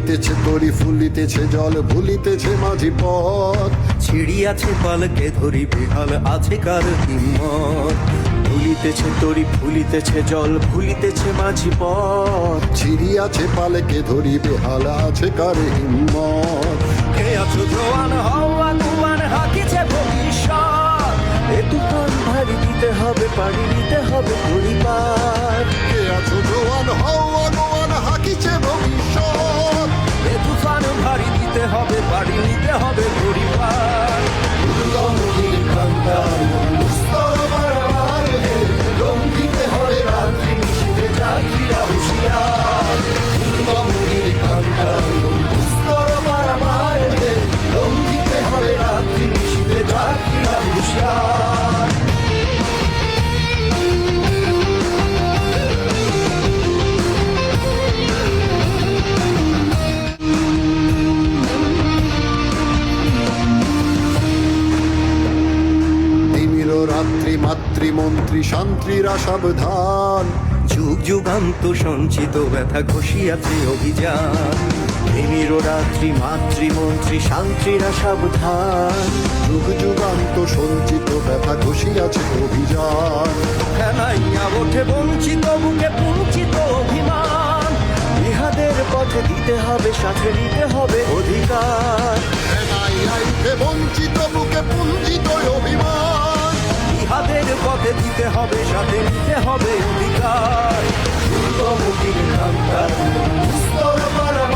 দুলিতেছে তরি ফুলিতেছে জল ভুলিতেছে মাঝি পথ। ছিড়িয়াছে পালকে ধরি বেহাল আছে কার হিম্মত। দুলিতেছে তরি ফুলিতেছে জল ভুলিতেছে মাঝি পথ। ছিড়িয়াছে পালকে ধরি বেহাল আছে কার হিম্মত। কে আছো জোয়ান হও আগুয়ান হাকিছে ভবিষ্যৎ। এ তুফান ভারী দিতে হবে পাড়ি দিতে হবে পরিবার। কে আছো জোয়ান হও আগুয়ান হাকিছে ভবিষ্যৎ। এ তুফান ভারী দিতে হবে পাড়ি দিতে হবে পরিবার। দুর্গমগির কান্তার স্তর বারবার হে, রং দিতে হবে রাত্রি নিশীথে যাত্রীরা হুঁশিয়ার। দুর্গমগির কান্তার স্তর বারবার হে, রং দিতে হবে রাত্রি নিশীথে যাত্রীরা হুঁশিয়ার। রাত্রি মাতৃমন্ত্রী শান্তিরা সাবধান। যুগ যুগান্ত সঞ্চিত ব্যথা ঘষিয়াছে অভিযান। প্রেমীর রাত্রি মাতৃমন্ত্রী শান্তিরা সাবধান। যুগ যুগান্ত সঞ্চিত ব্যথা ঘষিয়াছে অভিযান। ফেলাইয়া ওঠে বঞ্চিত বুকে পুঞ্চিত অভিমান। ইহাদের পথে দিতে হবে সাথে নিতে হবে অধিকার। আইতে বঞ্চিত বুকে পুঞ্জিত অভিমান। ইহাদের পথে দিতে হবে সাথে নিতে হবে অধিকার। দুর্গমগির কান্তার স্তর বারবার